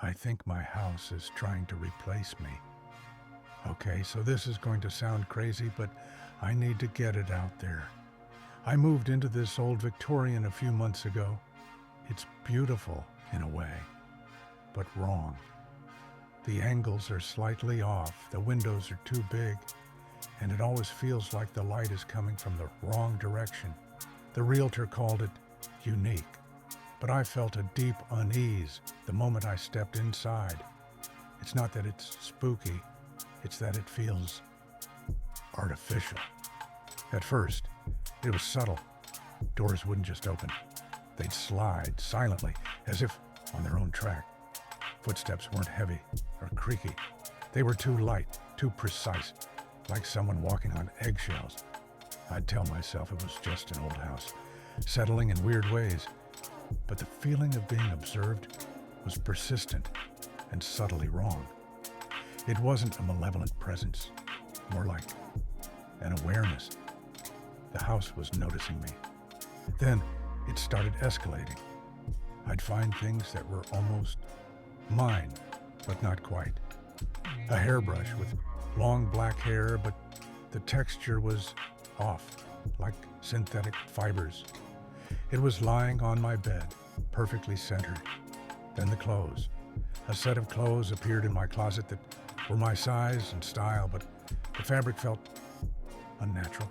I think my house is trying to replace me. Okay, so this is going to sound crazy, but I need to get it out there. I moved into this old Victorian a few months ago. It's beautiful in a way, but wrong. The angles are slightly off, the windows are too big, and it always feels like the light is coming from the wrong direction. The realtor called it unique, but I felt a deep unease the moment I stepped inside. It's not that it's spooky, it's that it feels artificial. At first, it was subtle. Doors wouldn't just open. They'd slide silently, as if on their own track. Footsteps weren't heavy or creaky. They were too light, too precise, like someone walking on eggshells. I'd tell myself it was just an old house, settling in weird ways. But the feeling of being observed was persistent and subtly wrong. It wasn't a malevolent presence, more like an awareness. The house was noticing me. Then it started escalating. I'd find things that were almost mine, but not quite. A hairbrush with long black hair, but the texture was off, like synthetic fibers. It was lying on my bed, perfectly centered. Then the clothes. A set of clothes appeared in my closet that were my size and style, but the fabric felt unnatural,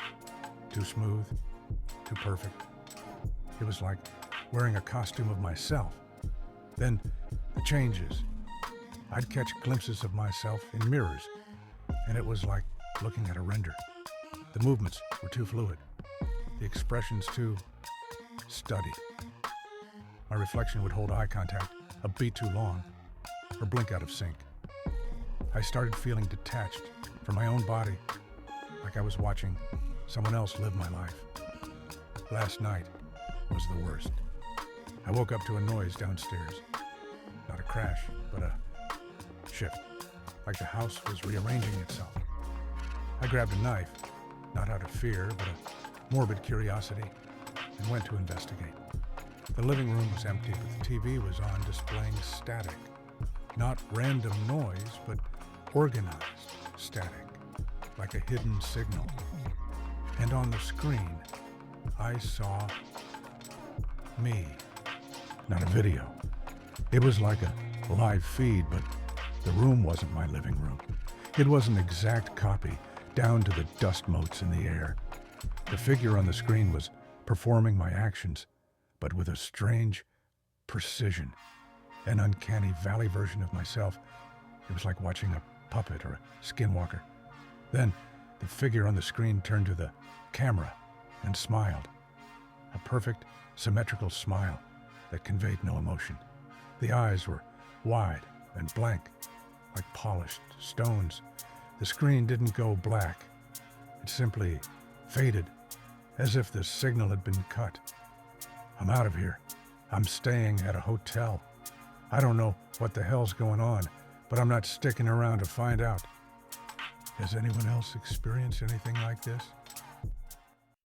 too smooth, too perfect. It was like wearing a costume of myself. Then the changes. I'd catch glimpses of myself in mirrors, and it was like looking at a render. The movements were too fluid, the expressions too studied. My reflection would hold eye contact a beat too long, or blink out of sync. I started feeling detached from my own body, like I was watching someone else live my life. Last night was the worst. I woke up to a noise downstairs. Not a crash, but a shift, like the house was rearranging itself. I grabbed a knife, not out of fear, but a morbid curiosity, and went to investigate. The living room was empty, but the TV was on, displaying static. Not random noise, but organized static, like a hidden signal. And on the screen, I saw me. Not a video. It was like a live feed, but the room wasn't my living room. It was an exact copy, down to the dust motes in the air. The figure on the screen was performing my actions, but with a strange precision, an uncanny valley version of myself. It was like watching a puppet or a skinwalker. Then the figure on the screen turned to the camera and smiled. A perfect, symmetrical smile that conveyed no emotion. The eyes were wide and blank, like polished stones. The screen didn't go black. It simply faded, as if the signal had been cut. I'm out of here. I'm staying at a hotel. I don't know what the hell's going on, but I'm not sticking around to find out. Has anyone else experienced anything like this?